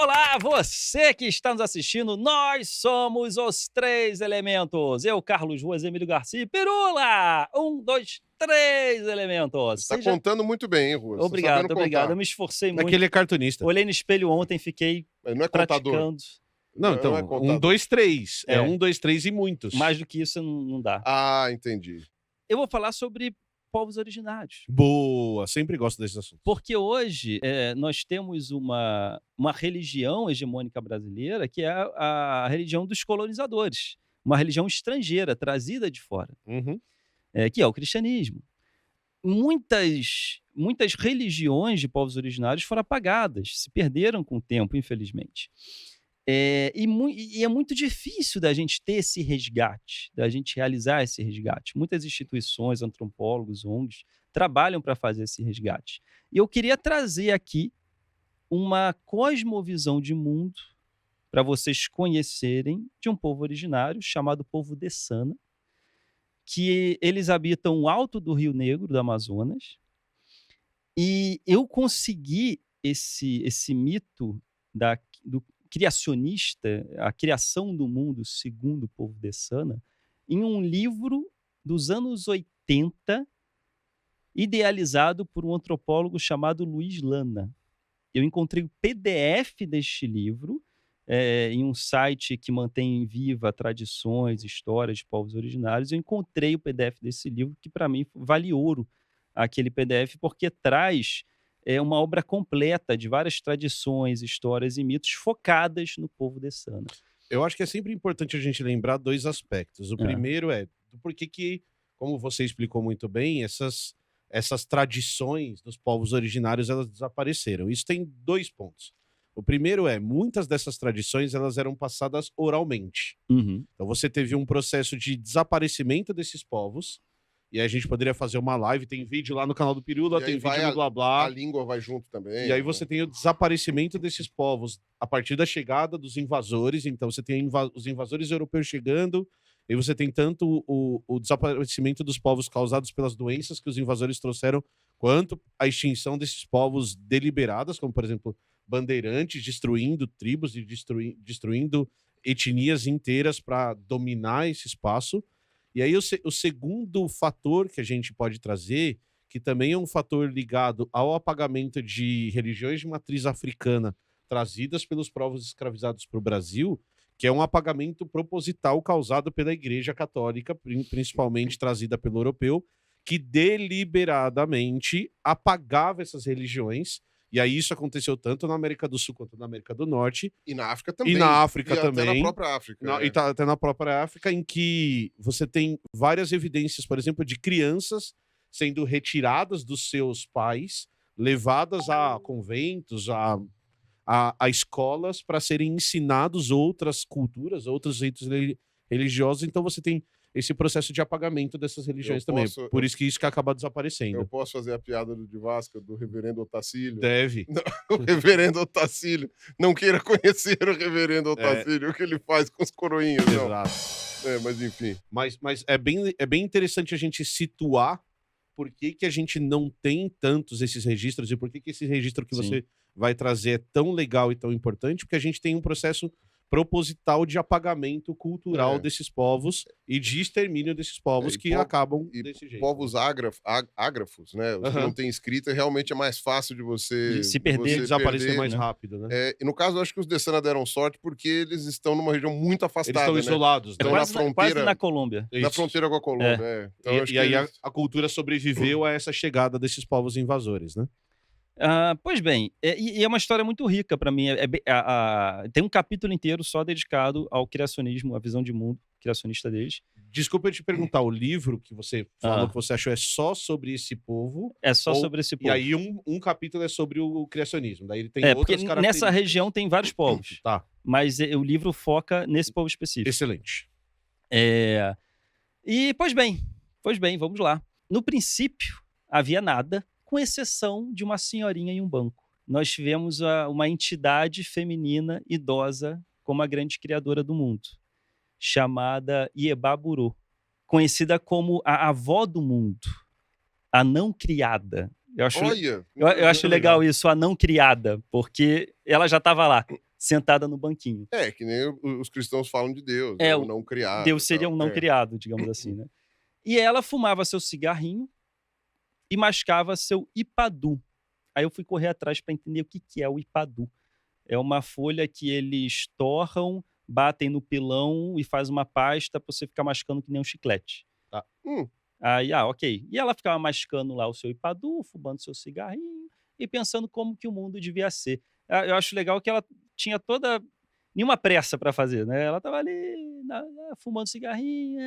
Olá, você que está nos assistindo, nós somos os Três Elementos. Eu, Carlos Ruas, Emílio Garcia e Pirula. 1, 2, 3 elementos. Tá contando muito bem, hein, Ruas? Obrigado, Tá obrigado. contar. Eu me esforcei muito. Aquele é cartunista. Olhei no espelho ontem, fiquei Mas não é contador. praticando. Não, então, é contador. 1, 2, 3. É. É 1, 2, 3 e muitos. Mais do que isso não dá. Ah, entendi. Eu vou falar sobre povos originários. Boa, sempre gosto desses assuntos. Porque hoje nós temos uma religião hegemônica brasileira que é a religião dos colonizadores. Uma religião estrangeira, trazida de fora, Uhum. que é o cristianismo. Muitas religiões de povos originários foram apagadas, se perderam com o tempo, infelizmente. E é muito difícil da gente ter esse resgate, da gente realizar esse resgate. Muitas instituições, antropólogos, ONGs, trabalham para fazer esse resgate. E eu queria trazer aqui uma cosmovisão de mundo para vocês conhecerem de um povo originário chamado povo Dessana, que eles habitam o alto do Rio Negro, do Amazonas, e eu consegui esse mito do criacionista, a criação do mundo segundo o povo Dessana, em um livro dos anos 80, idealizado por um antropólogo chamado Luiz Lana. Eu encontrei o PDF deste livro em um site que mantém viva tradições, histórias de povos originários. Eu encontrei o PDF desse livro, que para mim vale ouro, aquele PDF, porque traz uma obra completa de várias tradições, histórias e mitos focadas no povo Dessana. Eu acho que é sempre importante a gente lembrar dois aspectos. O primeiro é do porquê que, como você explicou muito bem, essas tradições dos povos originários, elas desapareceram. Isso tem dois pontos. O primeiro é, muitas dessas tradições, elas eram passadas oralmente. Uhum. Então você teve um processo de desaparecimento desses povos, e aí a gente poderia fazer uma live, tem vídeo lá no canal do Pirula, tem vídeo no Blá Blá. A língua vai junto também. E aí você tem o desaparecimento desses povos a partir da chegada dos invasores. Então você tem os invasores europeus chegando, e você tem tanto o desaparecimento dos povos causados pelas doenças que os invasores trouxeram, quanto a extinção desses povos deliberadas, como por exemplo bandeirantes destruindo tribos e destruindo etnias inteiras para dominar esse espaço. E aí o segundo fator que a gente pode trazer, que também é um fator ligado ao apagamento de religiões de matriz africana trazidas pelos povos escravizados para o Brasil, que é um apagamento proposital causado pela Igreja Católica, principalmente trazida pelo europeu, que deliberadamente apagava essas religiões. E aí isso aconteceu tanto na América do Sul quanto na América do Norte. E na África também. E na África também. Até na própria África. E até na própria África, em que você tem várias evidências, por exemplo, de crianças sendo retiradas dos seus pais, levadas a conventos, a escolas, para serem ensinados outras culturas, outros ritos religiosos. Então você tem esse processo de apagamento dessas religiões também. Por isso que isso que acaba desaparecendo. Eu posso fazer a piada de Vasca, do reverendo Otacílio? Deve. Não, o reverendo Otacílio. Não queira conhecer o reverendo Otacílio, o que ele faz com os coroinhas. Exato. Mas enfim. Mas é bem interessante a gente situar por que a gente não tem tantos esses registros e por que esse registro que você vai trazer é tão legal e tão importante, porque a gente tem um processo proposital de apagamento cultural desses povos e de extermínio desses povos que acabam desse jeito. Povos ágrafos, né? Os que não têm escrita, realmente é mais fácil de você se perder, desaparecer mais rápido, né? E no caso, eu acho que os Dessana deram sorte porque eles estão numa região muito afastada. Eles estão isolados, né? Quase na fronteira. Quase na Colômbia. Na fronteira com a Colômbia, Então, e aí a cultura sobreviveu a essa chegada desses povos invasores, né? Pois bem, e é uma história muito rica para mim. Tem um capítulo inteiro só dedicado ao criacionismo, à visão de mundo criacionista deles. Desculpa eu te perguntar, o livro que você falou que você achou é só sobre esse povo? É só sobre esse povo. E aí um capítulo é sobre o criacionismo. Daí ele tem outras porque características. Nessa região tem vários povos. Tá. Mas o livro foca nesse povo específico. Excelente. E, pois bem, vamos lá. No princípio, havia nada, com exceção de uma senhorinha em um banco. Nós tivemos uma entidade feminina idosa como a grande criadora do mundo, chamada Iebá-Burô, conhecida como a avó do mundo, a não criada. Eu acho legal isso, a não criada, porque ela já estava lá. sentada no banquinho. É, que nem os cristãos falam de Deus, É, né? o O não criado. Deus e seria tal. um não criado, digamos assim, né? E ela fumava seu cigarrinho e mascava seu ipadu. Aí eu fui correr atrás para entender o que é o ipadu. É uma folha que eles torram, batem no pilão e faz uma pasta para você ficar mascando que nem um chiclete. Tá. Aí, ok. E ela ficava mascando lá o seu ipadu, fumando seu cigarrinho e pensando como que o mundo devia ser. Eu acho legal que ela tinha nenhuma pressa para fazer, né? Ela tava ali fumando cigarrinho,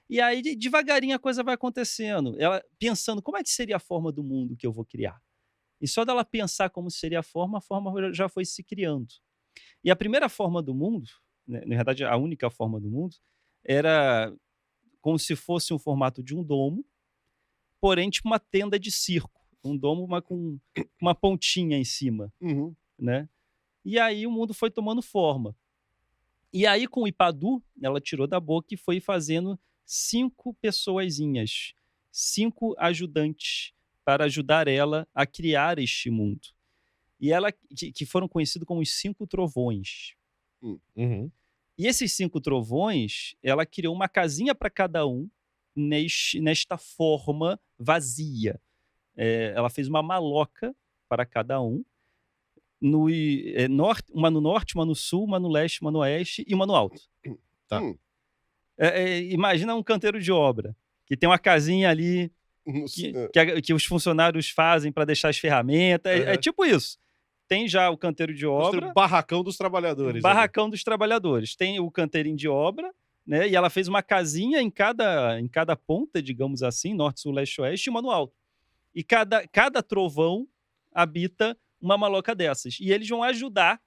e aí devagarinho a coisa vai acontecendo. Ela pensando como é que seria a forma do mundo que eu vou criar. E só dela pensar como seria a forma já foi se criando. E a primeira forma do mundo, né, na verdade a única forma do mundo, era como se fosse um formato de um domo, porém tipo uma tenda de circo. Um domo com uma pontinha em cima, Uhum. né? E aí o mundo foi tomando forma. E aí com o ipadu, ela tirou da boca e foi fazendo 5 pessoazinhas, 5 ajudantes para ajudar ela a criar este mundo. E ela que foram conhecidos como os 5 trovões. Uhum. E esses 5 trovões, ela criou uma casinha para cada um nesta forma vazia. Ela fez uma maloca para cada um, uma no norte, uma no sul, uma no leste, uma no oeste e uma no alto. Tá. Imagina um canteiro de obra, que tem uma casinha ali que os funcionários fazem para deixar as ferramentas. É tipo isso. Tem já o canteiro de obra. O barracão dos trabalhadores. Barracão dos trabalhadores. Tem o canteirinho de obra, né? E ela fez uma casinha em cada ponta, digamos assim, norte, sul, leste, oeste, e uma no alto. E cada trovão habita uma maloca dessas. E eles vão ajudar,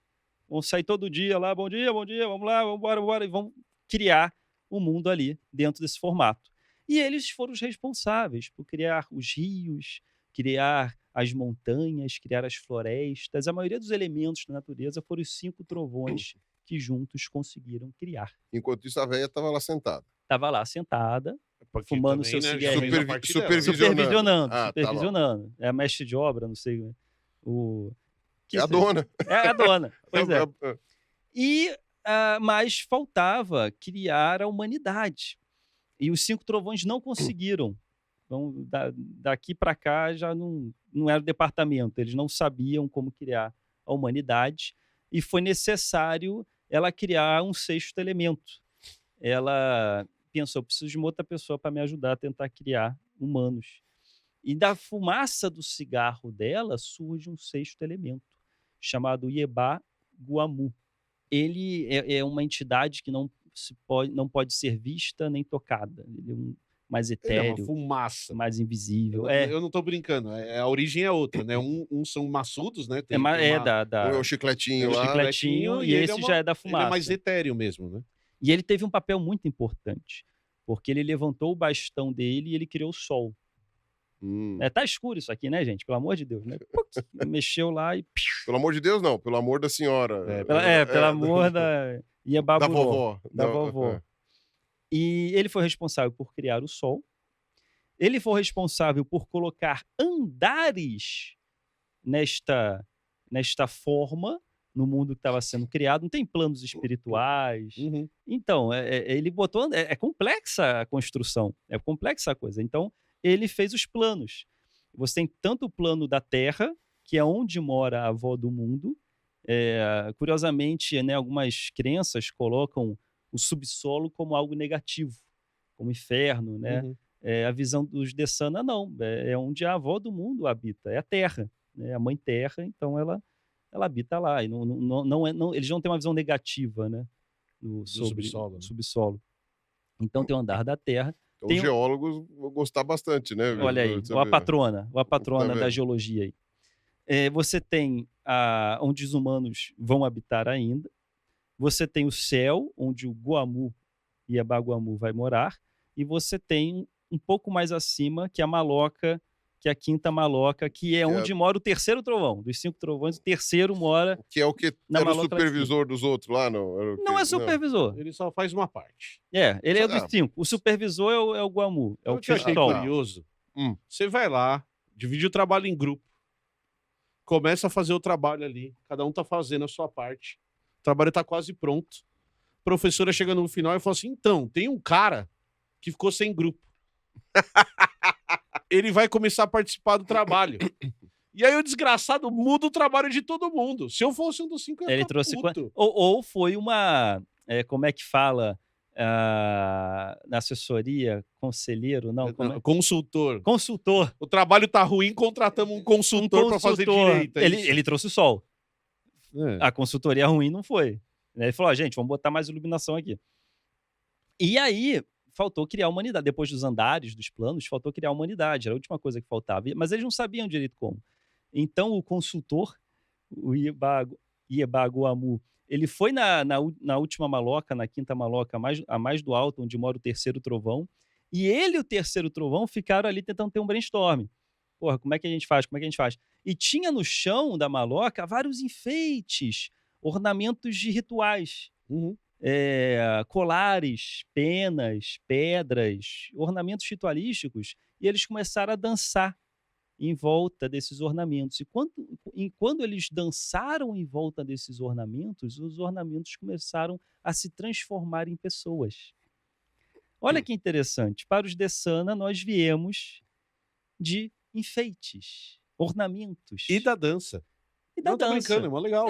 vão sair todo dia lá, bom dia, vamos lá, vamos embora, e vão criar o mundo ali, dentro desse formato. E eles foram os responsáveis por criar os rios, criar as montanhas, criar as florestas. A maioria dos elementos da natureza foram os 5 trovões que juntos conseguiram criar. Enquanto isso, a velha estava lá sentada. Estava lá sentada, Porque fumando também, seu né, cigarrinho. já fez a parte dela. Supervisionando. Ah, Supervisionando. É a mestre de obra, não sei. É a dona. É a dona. Pois é. Mas faltava criar a humanidade. E os 5 trovões não conseguiram. Então, daqui para cá já não era o departamento. Eles não sabiam como criar a humanidade. E foi necessário ela criar um 6º elemento. Ela pensou, eu preciso de uma outra pessoa para me ajudar a tentar criar humanos. E da fumaça do cigarro dela surge um 6º elemento, chamado Yeba-Guamu. Ele é uma entidade que não pode ser vista nem tocada. Ele é mais etéreo, uma fumaça, mais invisível. Eu não estou brincando, a origem é outra, né? Um são maçudos, né? É o chicletinho lá. Chicletinho, e esse já é da fumaça. Ele é mais etéreo mesmo, né? E ele teve um papel muito importante, porque ele levantou o bastão dele e ele criou o sol. Tá escuro isso aqui, né, gente? Pelo amor de Deus, né? Mexeu lá e... Pelo amor de Deus, não. Pelo amor da senhora. Pelo amor da... Da vovó. Da vovó. E ele foi responsável por criar o sol. Ele foi responsável por colocar andares nesta forma no mundo que estava sendo criado. Não tem planos espirituais. Uhum. Então, ele botou... É complexa a construção. É complexa a coisa. Então, ele fez os planos. Você tem tanto o plano da Terra, que é onde mora a avó do mundo. Curiosamente, né, algumas crenças colocam o subsolo como algo negativo, como inferno, né? Uhum. A visão dos Dessana, não. É onde a avó do mundo habita, é a Terra, né? A Mãe Terra, então ela habita lá. E eles não têm uma visão negativa, né? Sobre o subsolo. Então tem o andar da Terra. Então, os geólogos vão gostar bastante, né? Olha aí, a patrona da geologia aí. Você tem onde os humanos vão habitar ainda. Você tem o céu, onde o Guamu e a Baguamu vai morar. E você tem um pouco mais acima, que é a Maloca, que é a 5ª Maloca, que é onde mora o 3º trovão. Dos 5 trovões, o 3º mora... Que é o que era o supervisor dos outros lá, não? Não é supervisor. Ele só faz uma parte. Ele é dos 5. O supervisor é o Guamu. É o que eu achei curioso. Você vai lá, divide o trabalho em grupo, começa a fazer o trabalho ali, cada um tá fazendo a sua parte. trabalho tá quase pronto. A professora chega no final e fala assim, então, tem um cara que ficou sem grupo. Ele vai começar a participar do trabalho. E aí o desgraçado muda o trabalho de todo mundo. Se eu fosse um dos 5, eu ia Ele ficar trouxe... puto. Ou foi uma... como é que fala? Na assessoria, conselheiro, não? Como é? Consultor. Consultor. O trabalho tá ruim, contratamos um consultor pra fazer direito. É isso? Ele trouxe o sol. É. A consultoria ruim não foi. Ele falou, gente, vamos botar mais iluminação aqui. E aí, faltou criar a humanidade. Depois dos andares, dos planos, faltou criar a humanidade. Era a última coisa que faltava. Mas eles não sabiam direito como. Então, o consultor, o Iebaguamu, ele foi na última maloca, na quinta maloca, a mais do alto, onde mora o terceiro trovão. E ele e o terceiro trovão ficaram ali tentando ter um brainstorm. Porra, como é que a gente faz? Como é que a gente faz? E tinha no chão da maloca vários enfeites, ornamentos de rituais. Uhum. Colares, penas, pedras, ornamentos ritualísticos. E eles começaram a dançar em volta desses ornamentos. E quando eles dançaram em volta desses ornamentos, os ornamentos começaram a se transformar em pessoas. Olha que interessante. Para os Desana, nós viemos de enfeites, ornamentos. E da dança. E da Não, tô dança. brincando, é mó legal.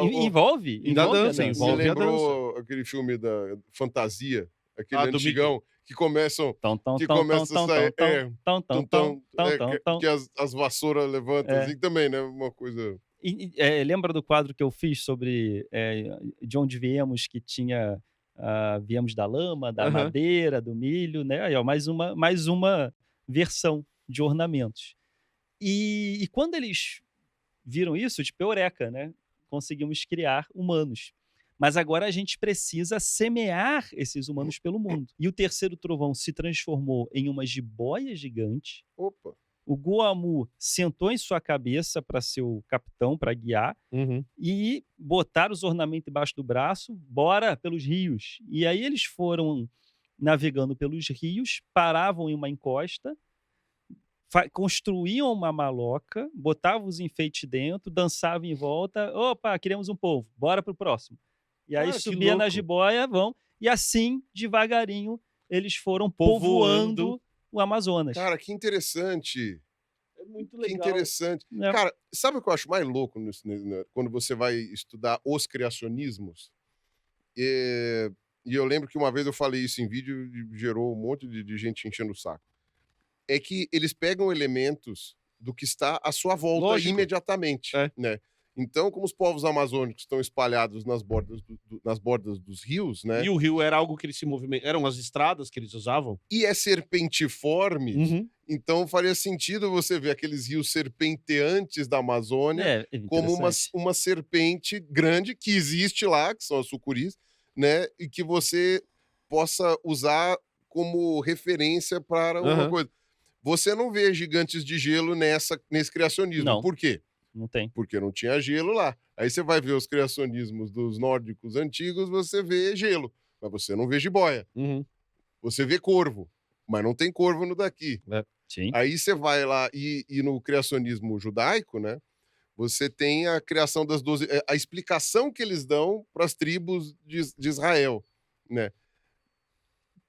Envolve. E da envolve a dança, Me envolve a lembrou aquele filme da Fantasia, aquele do antigão, que começam a sair... que as vassouras levantam, assim, também, né? Uma coisa... Lembra do quadro que eu fiz sobre de onde viemos, que tinha... viemos da lama, da madeira, do milho, né? Aí, ó, mais uma versão de ornamentos. E quando eles viram isso, tipo, eureka, né? Conseguimos criar humanos. Mas agora a gente precisa semear esses humanos pelo mundo. E o terceiro trovão se transformou em uma jiboia gigante. Opa! O Guamu sentou em sua cabeça para ser o capitão, para guiar, e botaram os ornamentos embaixo do braço, bora pelos rios. E aí eles foram navegando pelos rios, paravam em uma encosta, construíam uma maloca, botavam os enfeites dentro, dançavam em volta. Opa, queremos um povo, bora pro próximo. E aí subia na jiboia, e assim, devagarinho, eles foram povoando o Amazonas. Cara, que interessante. É muito legal. Que interessante. Cara, sabe o que eu acho mais louco quando você vai estudar os criacionismos? E eu lembro que uma vez eu falei isso em vídeo e gerou um monte de gente enchendo o saco. É que eles pegam elementos do que está à sua volta imediatamente, né? Então, como os povos amazônicos estão espalhados nas bordas dos rios, né? E o rio era algo que eles se movimentavam, eram as estradas que eles usavam? E é serpentiforme, então faria sentido você ver aqueles rios serpenteantes da Amazônia como uma serpente grande que existe lá, que são as sucuris, né? E que você possa usar como referência para uma coisa. Você não vê gigantes de gelo nesse criacionismo. Não. Por quê? Não tem. Porque não tinha gelo lá. Aí você vai ver os criacionismos dos nórdicos antigos, você vê gelo, mas você não vê jiboia. Você vê corvo, mas não tem corvo no daqui. Sim. Aí você vai lá e no criacionismo judaico, né? Você tem a criação das 12... a explicação que eles dão para as tribos de Israel, né?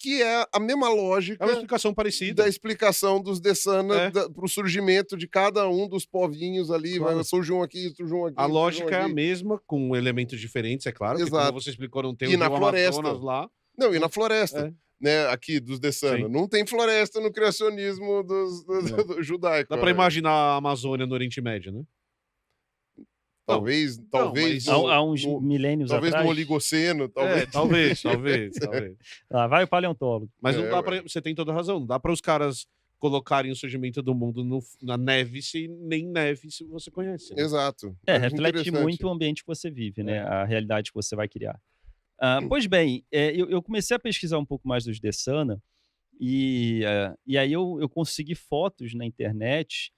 Que é a mesma lógica... É uma explicação parecida. Da explicação dos Desana para o surgimento de cada um dos povinhos ali. Claro. Surge um aqui, surge um aqui. A lógica é a mesma, com elementos diferentes, é claro. Exato. Como você explicou, não tem o rio Amazonas lá. Não, e na floresta. Né, aqui dos Desana. Sim. Não tem floresta no criacionismo do judaico. Dá para imaginar a Amazônia no Oriente Médio, né? Talvez há uns milênios talvez atrás. No Oligoceno, talvez. talvez. Lá vai o paleontólogo. Mas não dá para... Você tem toda a razão. Não dá para os caras colocarem o surgimento do mundo na neve, se nem neve se você conhece. Né? Exato. Reflete muito o ambiente que você vive, né? A realidade que você vai criar. Pois bem, eu comecei a pesquisar um pouco mais dos Desana e aí eu consegui fotos na internet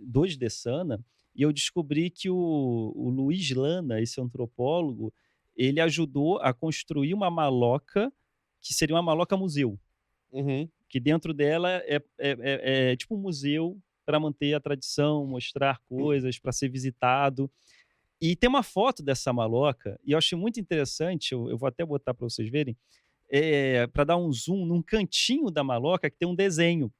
dos Desana, e eu descobri que o Luiz Lana, esse antropólogo, ele ajudou a construir uma maloca, que seria uma maloca museu. Que dentro dela é tipo um museu para manter a tradição, mostrar coisas, para ser visitado. E tem uma foto dessa maloca, e eu achei muito interessante, eu vou até botar para vocês verem, para dar um zoom num cantinho da maloca que tem um desenho.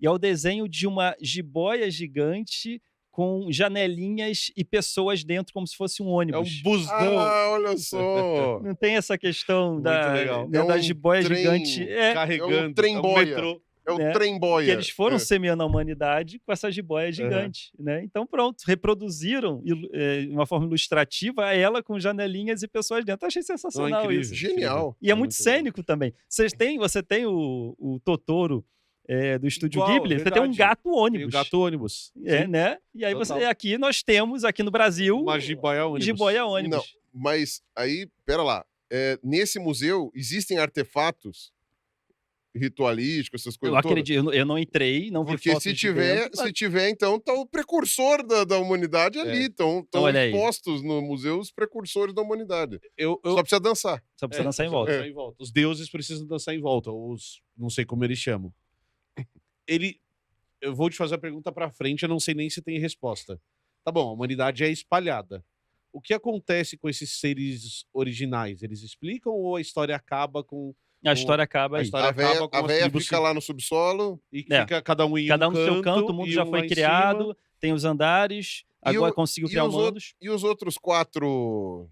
E é o desenho de uma jiboia gigante com janelinhas e pessoas dentro, como se fosse um É um ônibus. busão olha só. Não tem essa questão Muito da, legal. né, É da um jiboia trem gigante. carregando. trem-boia. metrô. É o né, trem-boia. Que eles foram É. semeando a humanidade com essa jiboia gigante, né? Então, pronto, reproduziram de uma forma ilustrativa ela com janelinhas e pessoas dentro. Eu achei sensacional incrível. isso. Genial. E é muito legal. cênico também. Você tem o Totoro do Estúdio Igual, Ghibli, você tem um verdade. gato Tem o ônibus. gato ônibus. Sim. Né? E aí Total. aqui nós temos, aqui no Brasil, Uma jiboia ônibus. jiboia ônibus. Não, mas aí, pera lá. Nesse museu existem artefatos ritualísticos, essas coisas Eu todas? acredito, eu não entrei, não vi Porque fotos se de tiver, dentro, mas- se tiver, então tá o precursor da humanidade ali. Estão olha aí. expostos no museu os precursores da humanidade. Eu, Só precisa dançar. só precisa dançar em volta. dançar em volta. Os deuses precisam dançar em volta. Os, não sei como eles chamam. Eu vou te fazer a pergunta pra frente, eu não sei nem se tem resposta. Tá bom, a humanidade é espalhada. O que acontece com esses seres originais? Eles explicam ou a história acaba com... A história acaba A aí. história acaba com A as véia tribos fica lá no subsolo. e É. fica cada um em Cada um um no seu canto, o mundo e já um foi lá em criado, cima. tem os andares, agora conseguiu criar o mundos. E os outros quatro.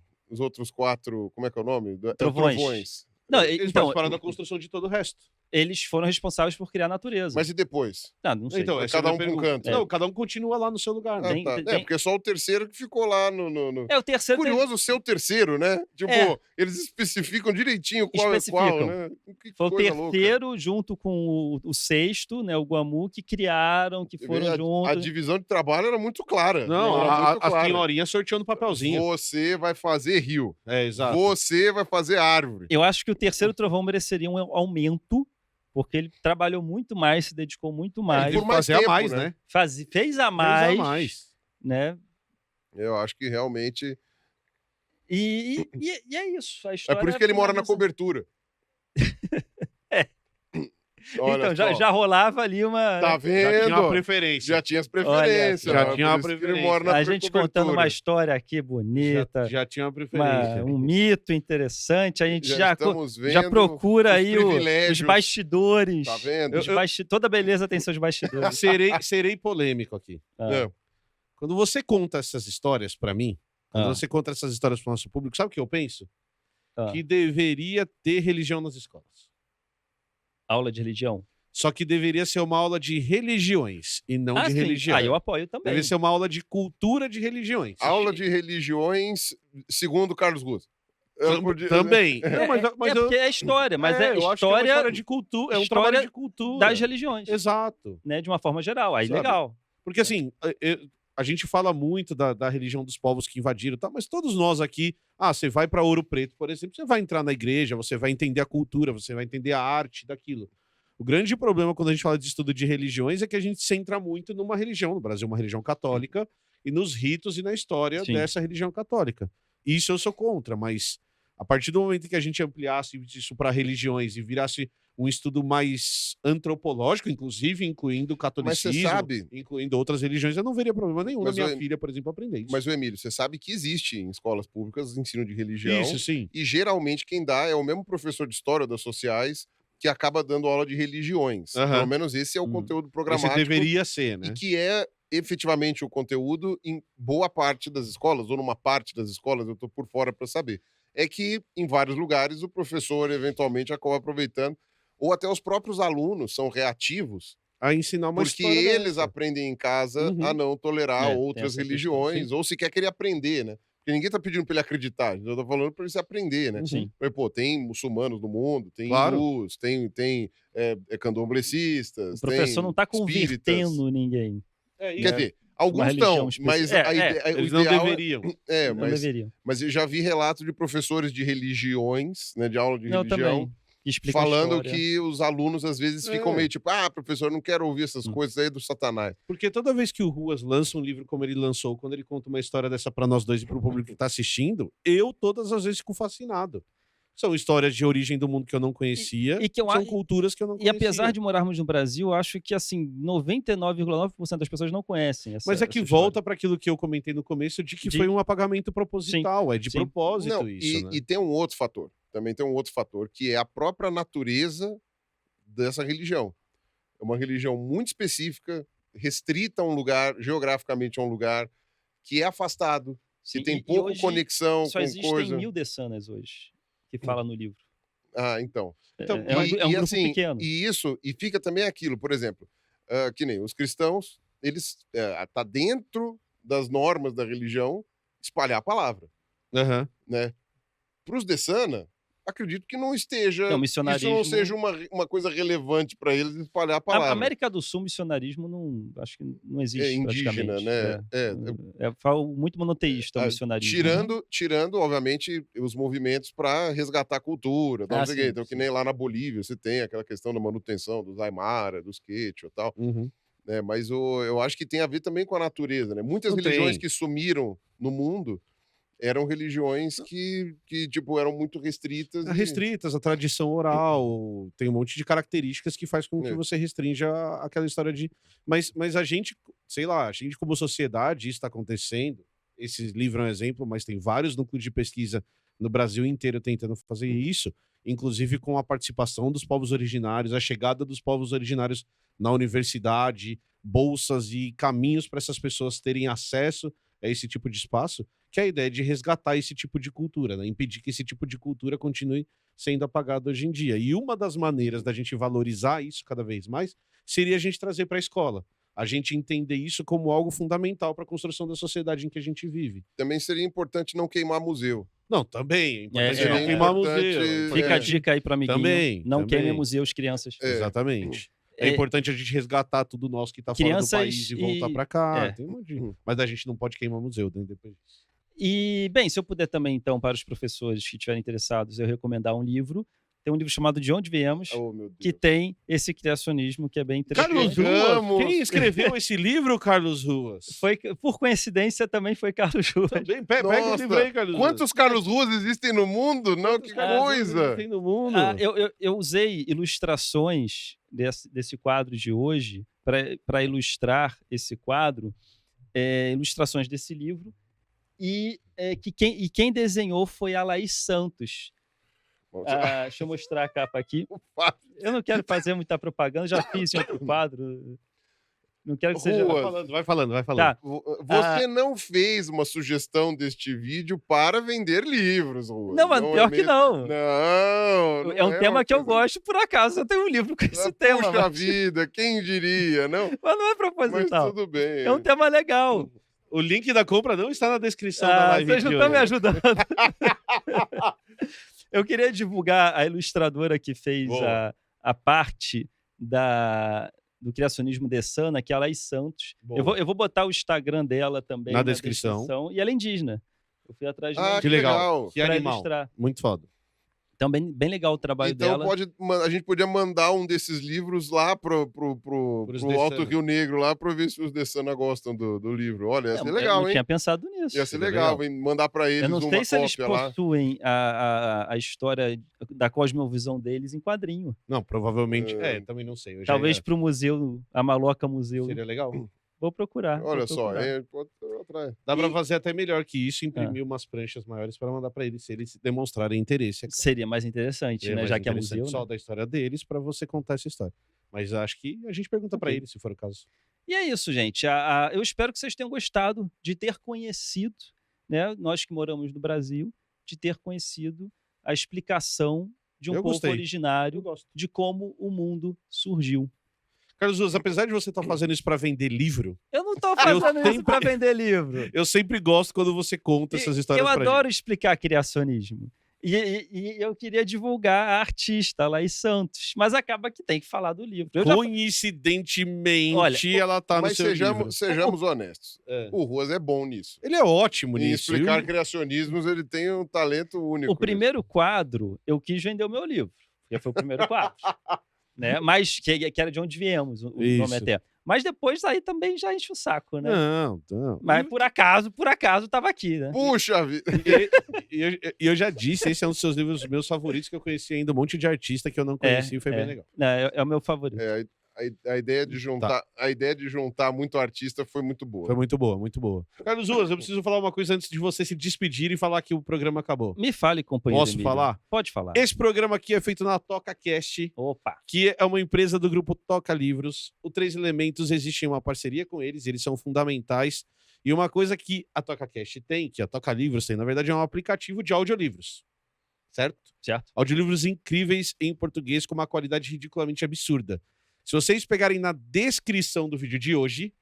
Como é que é o nome? Trovões. Não, Eles então, participaram da construção de todo o resto. eles foram responsáveis por criar a natureza. Mas e depois? Não sei. Então, essa é a cada minha um pra um pergunta. canto. Não, cada um continua lá no seu lugar. Ah, Né? Tem- tá. tem- Porque só o terceiro que ficou lá no... O terceiro tem- Curioso ser o terceiro, né? Tipo, É. eles especificam direitinho qual é qual, Especificam. né? Que foi o coisa louca. terceiro, junto com o sexto, né, o Guamu, que criaram, que foram A juntos. divisão de trabalho era muito clara. Não, era muito a clara. senhorinha sorteando papelzinho. Você vai fazer rio. É, exato. Você vai fazer árvore. Eu acho que o terceiro trovão mereceria um aumento, porque ele trabalhou muito mais, se dedicou muito mais, por mais Fazer a tempo, mais, né? né? fez a Fez mais, a mais. né? Eu acho que realmente... E é isso. A É história por isso que ele mora na finaliza. cobertura. É. Olha Então, já só. rolava ali uma... Tá Já tinha uma vendo? preferência. Já tinha as preferências. Olha só. ó, Já tinha uma por isso que ele preferência. mora na a gente contando cobertura. uma história aqui bonita, Já tinha uma preferência. um mito interessante, a gente já estamos vendo já procura os aí os privilégios. bastidores. Tá vendo? Toda beleza tem seus bastidores. Serei polêmico aqui. Ah, É. Quando você conta essas histórias pra mim, quando Ah. você conta essas histórias pro nosso público, sabe o que eu penso? Ah. Que deveria ter religião nas escolas. Aula de religião. Só que deveria ser uma aula de religiões e não de sim. religião. Eu apoio também. Deveria ser uma aula de cultura de religiões. Aula de religiões, segundo Carlos Russo. Também. Não, mas porque é história, mas é eu acho que é uma história de cultura. É um história trabalho de cultura. das religiões, Exato. né, de uma forma geral. Aí Sabe? legal. Porque assim, a gente fala muito da religião dos povos que invadiram, tá? Mas todos nós aqui, você vai para Ouro Preto, por exemplo, você vai entrar na igreja, você vai entender a cultura, você vai entender a arte daquilo. O grande problema quando a gente fala de estudo de religiões é que a gente centra muito numa religião, no Brasil uma religião católica, e nos ritos e na história Sim. dessa religião católica. Isso eu sou contra, mas a partir do momento que a gente ampliasse isso para religiões e virasse um estudo mais antropológico, inclusive incluindo o catolicismo, sabe- incluindo outras religiões, eu não veria problema nenhum Mas na minha o- filha, por exemplo, aprender isso. Mas, o Emílio, você sabe que existe em escolas públicas ensino de religião. Isso, sim. E geralmente quem dá é o mesmo professor de história das sociais que acaba dando aula de religiões. Aham. Pelo menos esse é o conteúdo Esse programático. deveria ser, né? E que é efetivamente o conteúdo em boa parte das escolas, ou numa parte das escolas, eu estou por fora para saber. É que em vários lugares o professor eventualmente acaba aproveitando, ou até os próprios alunos são reativos, A ensinar uma porque história eles dessa. aprendem em casa Uhum. a não tolerar Tem outras essa questão, religiões, ou sequer querer aprender, né? Porque ninguém tá pedindo para ele acreditar, eu tô falando para ele se aprender, né? Sim. Mas, pô, tem muçulmanos no mundo, tem Claro. hindus, tem candomblecistas, O professor tem não está espíritas. convertendo ninguém. Quer dizer, alguns religião estão, mas específica. o Eles não ideal deveriam. é, Não deveriam. mas eu já vi relatos de professores de religiões, né, de aula de Não, religião, também. Que explica a falando história. que os alunos às vezes ficam É. meio tipo, professor, não quero ouvir essas coisas aí do satanás. Porque toda vez que o Ruas lança um livro como ele lançou, quando ele conta uma história dessa pra nós dois e pro público que tá assistindo, eu todas as vezes fico fascinado. São histórias de origem do mundo que eu não conhecia, E que eu são a- culturas que eu não E conhecia. apesar de morarmos no Brasil, eu acho que assim, 99,9% das pessoas não conhecem essa Mas é que essa volta história. para aquilo que eu comentei no começo, de que De- foi um apagamento proposital, é de sim. propósito Não, isso, né? e tem um outro fator. Também tem um outro fator, que é a própria natureza dessa religião. É uma religião muito específica, restrita a um lugar, geograficamente a um lugar, que é afastado, Sim, que tem e pouco hoje conexão só com existem coisa. 1000 Dessanas hoje, que fala no livro. Ah, então. Então, É um grupo assim, pequeno. e fica também aquilo, por exemplo, que nem os cristãos, eles tá dentro das normas da religião espalhar a palavra, Aham. né? Para os Dessana, acredito que não esteja, Não, isso missionarismo- não seja uma coisa relevante para eles espalhar a A palavra. América do Sul, missionarismo, não, acho que não existe É indígena, praticamente. né? Falo muito monoteísta o missionarismo. Tirando, obviamente, os movimentos para resgatar a cultura, tal, Ah, não sei o quê. sim, Então, que sim. nem lá na Bolívia, você tem aquela questão da manutenção dos Aymara, dos Quechua e tal. Uhum. Né? Mas eu acho que tem a ver também com a natureza, né? Muitas Não religiões tem. que sumiram no mundo eram religiões que tipo, eram muito restritas. Restritas, a tradição oral, tem um monte de características que faz com que É. você restrinja aquela história de... Mas a gente, sei lá, a gente como sociedade, isso está acontecendo, esse livro é um exemplo, mas tem vários núcleos de pesquisa no Brasil inteiro tentando fazer isso, inclusive com a participação dos povos originários, a chegada dos povos originários na universidade, bolsas e caminhos para essas pessoas terem acesso a esse tipo de espaço, que é a ideia de resgatar esse tipo de cultura, né? Impedir que esse tipo de cultura continue sendo apagado hoje em dia. E uma das maneiras da gente valorizar isso cada vez mais seria a gente trazer para a escola. A gente entender isso como algo fundamental para a construção da sociedade em que a gente vive. Também seria importante não queimar museu. Não, também. É importante É, não é, queimar é museu. importante- Fica a dica aí para amiguinho. Também, Não também. queimem museus, crianças. Exatamente. É É, importante a gente resgatar tudo nosso que tá fora do Crianças país e voltar e- para cá. é. Tem um monte de... Mas a gente não pode queimar museu né, depois disso. E, bem, se eu puder também, então, para os professores que estiverem interessados, eu recomendar um livro. Tem um livro chamado De Onde Viemos, Oh, meu Deus. que tem esse criacionismo que é bem interessante. Carlos Chegamos. Ruas? Quem escreveu esse livro, Carlos Ruas? Foi, por coincidência, também foi Carlos Ruas. Também, pega o Nossa, livro aí, Carlos Ruas. Quantos Carlos Ruas existem no mundo? Não, que coisa! Tem no mundo. Ah, eu usei ilustrações desse quadro de hoje para ilustrar esse quadro, ilustrações desse livro, e quem desenhou foi a Laís Santos. Deixa eu mostrar a capa aqui. Eu não quero fazer muita propaganda, já fiz em outro quadro. Não quero que seja... Ruas. Vai falando. Tá. Você não fez uma sugestão deste vídeo para vender livros, Ruas. Não, mas pior que não. Não. É um tema uma que eu coisa- gosto, por acaso eu tenho um livro com esse tema. Puxa Mas vida, quem diria, não? não é Mas proposital. tudo bem. É um tema legal. O link da compra não está na descrição da live. Vocês não de estão me hoje. ajudando. Eu queria divulgar a ilustradora que fez Boa. a parte do criacionismo Dessana, que é a Laís Santos. Boa. Eu vou botar o Instagram dela também Na descrição. E ela é indígena. Eu fui atrás de uma Que Que legal. legal. Que pra animal. ilustrar. Muito foda. Então, bem legal o trabalho Então dela. a gente podia mandar um desses livros lá pro Pros Alto Dessana. Rio Negro, lá, para ver se os Dessana gostam do livro. Olha, ia ser Eu legal, não hein? tinha pensado nisso. Ia ser Seria legal, legal. hein? Mandar para eles Eu não uma sei se eles cópia lá. possuem a história da cosmovisão deles em quadrinho. Não, provavelmente. É. Também não sei. Eu já Talvez ia- para o museu, a Maloca Museu. Seria legal. Vou procurar. Olha vou só, procurar. pode atrás. Dá pra fazer até melhor que isso, imprimir umas pranchas maiores para mandar para eles, se eles demonstrarem interesse. É claro. Seria mais interessante, Seria né? mais Já que é interessante museu. só Né? da história deles para você contar essa história. Mas acho que a gente pergunta para Ok. eles, se for o caso. E é isso, gente. Eu espero que vocês tenham gostado de ter conhecido, né? Nós que moramos no Brasil, de ter conhecido a explicação de um Eu povo gostei. originário Eu gosto. de como o mundo surgiu. Carlos Ruas, apesar de você estar fazendo isso para vender livro, Eu não estou fazendo isso sempre- para vender livro. eu sempre gosto quando você conta essas histórias Eu pra adoro explicar criacionismo. E eu queria divulgar a artista Laís Santos, mas acaba que tem que falar do livro. Eu gente. já- Coincidentemente, Olha, ela tá no Mas seu livro. sejamos honestos. É. O Ruas é bom nisso. Ele é ótimo Em nisso. explicar criacionismos, ele tem um talento único. O primeiro quadro, eu quis vender o meu livro, porque foi o primeiro quadro. Né? Mas que era de onde viemos, o Isso. nome até. Mas depois aí também já enche o saco, né? Não. Mas por acaso tava aqui, né? Puxa vida. E eu já disse, esse é um dos seus livros meus favoritos, que eu conheci ainda um monte de artista que eu não conhecia e foi bem legal. Não, é o meu favorito. A ideia de juntar muito artista foi muito boa. Foi muito boa, muito boa. Carlos Ruas, eu preciso falar uma coisa antes de você se despedir e falar que o programa acabou. Me fale, companheiro. Posso falar? Pode falar. Esse programa aqui é feito na TocaCast, Opa. que é uma empresa do grupo Toca Livros. O Três Elementos existe uma parceria com eles são fundamentais. E uma coisa que a TocaCast tem, que a Toca Livros tem, na verdade, é um aplicativo de audiolivros. Certo? Audiolivros incríveis em português com uma qualidade ridiculamente absurda. Se vocês pegarem na descrição do vídeo de hoje,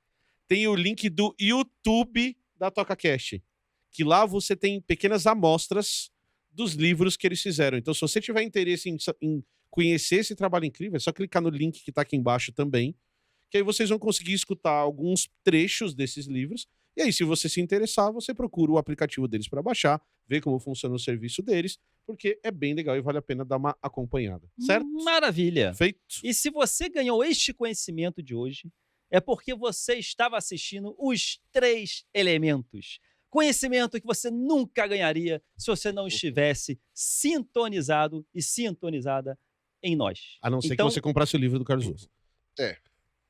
tem o link do YouTube da TocaCast, que lá você tem pequenas amostras dos livros que eles fizeram. Então, se você tiver interesse em conhecer esse trabalho incrível, é só clicar no link que está aqui embaixo também, que aí vocês vão conseguir escutar alguns trechos desses livros. E aí, se você se interessar, você procura o aplicativo deles para baixar, ver como funciona o serviço deles, porque é bem legal e vale a pena dar uma acompanhada, certo? Maravilha. Feito. E se você ganhou este conhecimento de hoje, é porque você estava assistindo Os Três Elementos. Conhecimento que você nunca ganharia se você não estivesse sintonizado e sintonizada em nós. A não ser que você comprasse o livro do Carlos Ruas.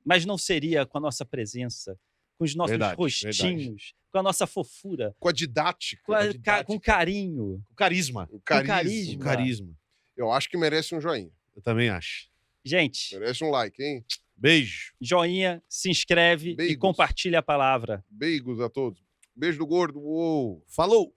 Mas não seria com a nossa presença, com os nossos rostinhos, com a nossa fofura, com a didática. com carinho. Com carisma. O carisma. Eu acho que merece um joinha. Eu também acho. Gente, merece um like, hein? Beijo. Joinha, se inscreve e compartilha a palavra. Beijos a todos. Beijo do gordo. Uou. Falou!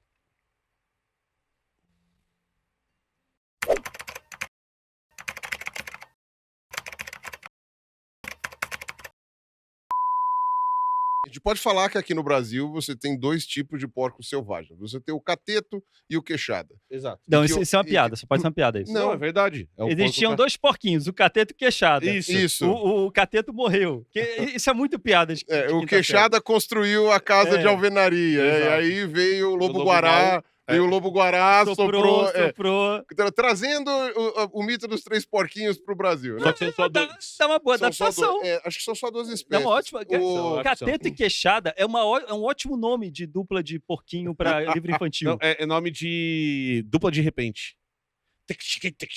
A gente pode falar que aqui no Brasil você tem dois tipos de porcos selvagens. Você tem o cateto e o queixada. Exato. Não, isso é uma piada. Só pode ser uma piada isso. Não, é verdade. Existiam dois porquinhos, o cateto e o queixada. Isso. O cateto morreu. Isso é muito piada. O queixada construiu a casa de alvenaria. E aí veio o lobo-guará. E o lobo-guará soprou. Trazendo o mito dos três porquinhos pro Brasil. Só que são só dois. Dá uma boa adaptação. Acho que são só duas É espécies. uma ótima. Cateto e queixada é um ótimo nome de dupla de porquinho para livro infantil. Não, é nome de dupla de repente.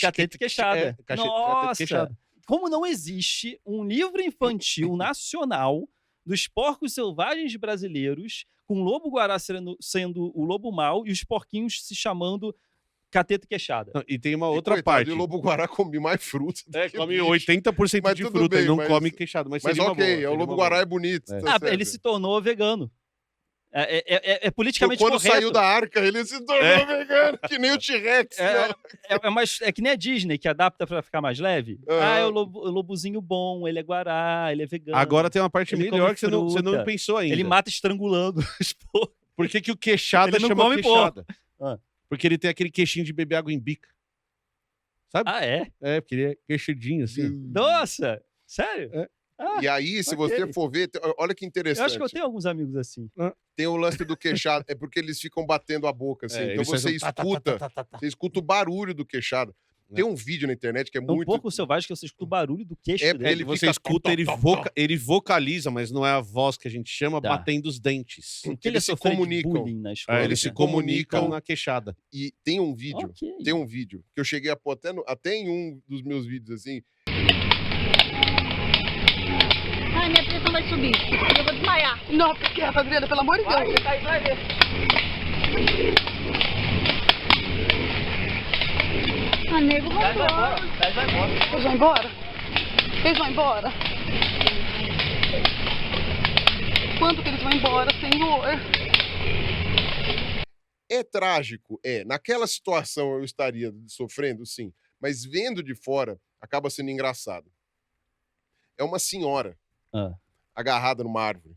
Cateto e queixada. Nossa! Como não existe um livro infantil nacional dos porcos selvagens brasileiros, com o lobo-guará sendo o lobo mau e os porquinhos se chamando cateto e queixada. Não, e tem uma outra parte. O lobo-guará come mais fruta. Come 80% de fruta e não come queixada. Mas ok, o lobo-guará é bonito. Ele se tornou vegano. É politicamente quando correto. Saiu da arca, ele se tornou vegano, que nem o T-Rex. É que nem a Disney, que adapta pra ficar mais leve. É o lobozinho bom, ele é guará, ele é vegano. Agora tem uma parte melhor que você não pensou ainda. Ele mata estrangulando os porcos. Por que o queixada chama queixada? Porque ele tem aquele queixinho de beber água em bica. Sabe? É, porque ele é queixudinho, assim. Nossa! Sério? E aí, se você for ver, olha que interessante. Eu acho que eu tenho alguns amigos assim. Tem o lance do queixado, é porque eles ficam batendo a boca, assim. Então você escuta o barulho do queixado. Tem um vídeo na internet que é muito... Um pouco selvagem que você escuta o barulho do queixo dele. Você escuta, ele vocaliza, mas não é a voz que a gente chama, batendo os dentes. Porque eles se comunicam na escola. Eles se comunicam na queixada. E tem um vídeo, que eu cheguei a pôr até em um dos meus vídeos, assim... Ai, minha pressão vai subir. Eu vou desmaiar. Não, porque Adriana, pelo amor de Deus. Vai ver. Ah, nego, vai embora. Eles vão embora? Eles vão embora? Quando que eles vão embora, senhor? É trágico, naquela situação eu estaria sofrendo, sim. Mas vendo de fora, acaba sendo engraçado. É uma senhora agarrada numa árvore.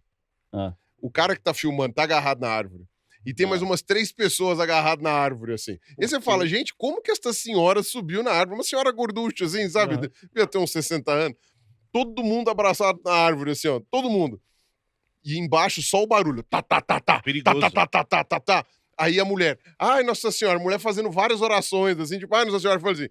O cara que tá filmando tá agarrado na árvore. E tem mais umas 3 pessoas agarradas na árvore, assim. E você fala, gente, como que esta senhora subiu na árvore? Uma senhora gorducha, assim, sabe? Devia ter uns 60 anos. Todo mundo abraçado na árvore, assim, ó. Todo mundo. E embaixo só o barulho. Tá. Perigoso. Tá. Aí a mulher, ai, Nossa Senhora, a mulher fazendo várias orações, assim, tipo, ai, Nossa Senhora, fala assim,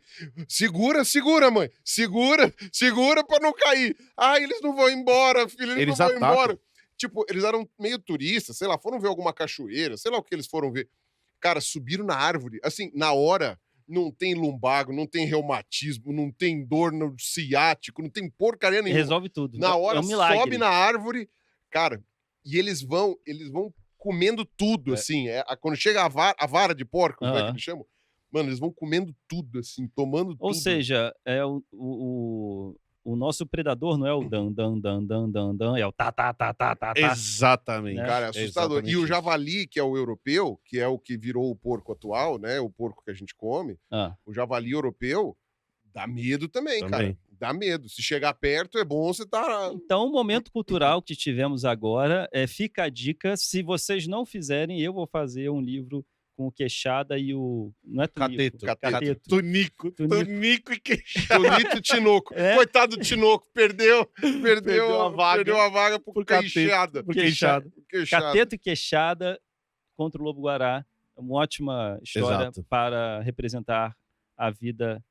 segura, mãe, segura pra não cair. Ai, eles não vão embora, filho, eles não vão atacam. embora. Tipo, eles eram meio turistas, sei lá, foram ver alguma cachoeira, sei lá o que eles foram ver. Cara, subiram na árvore, assim, na hora, não tem lumbago, não tem reumatismo, não tem dor no ciático, não tem porcaria nenhuma. Resolve tudo. Na hora, é um milagre. sobe na árvore, cara, e eles vão comendo tudo, É. assim. Quando chega a vara de porcos, né, que Aham. eles chamam, mano, eles vão comendo tudo, assim, tomando Ou tudo. seja, o nosso predador não é o dan, é o tá. Exatamente. Né? Cara, é assustador. Exatamente E o isso. javali, que é o europeu, que é o que virou o porco atual, né? O porco que a gente come, Ah, o javali europeu, dá medo também, cara. Também. Dá medo. Se chegar perto, é bom você tá... então, o momento cultural que tivemos agora, fica a dica, se vocês não fizerem, eu vou fazer um livro com o Queixada e o... Não é Tunico, Cateto. Tunico e queixado. Bonito Tinoco. É. Coitado do Tinoco. Perdeu a vaga. Perdeu a vaga pro Cateto. Queixada. Por queixado. Queixada. Cateto e Queixada contra o Lobo-Guará. É uma ótima história Exato. para representar a vida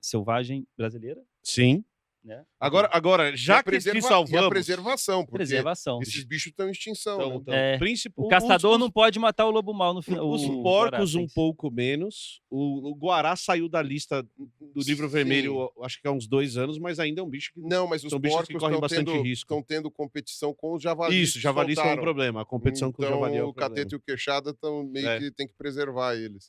selvagem brasileira, Sim. né? Agora, já que te E a salvamos... preservação, porque Preservação. esses bichos estão em extinção. Então, né? O caçador não pode matar o lobo mau no final. Os o porcos Guará, um pouco menos. O Guará saiu da lista do livro Sim. vermelho, acho que há uns 2 anos, mas ainda é um bicho que... Não, mas os São bichos que porcos correm bastante risco. estão tendo competição com os javalis. Isso, javalis são um soltaram. problema. A competição com o javali é Então, um o problema. Cateto e o Queixada estão meio É. que tem que preservar eles.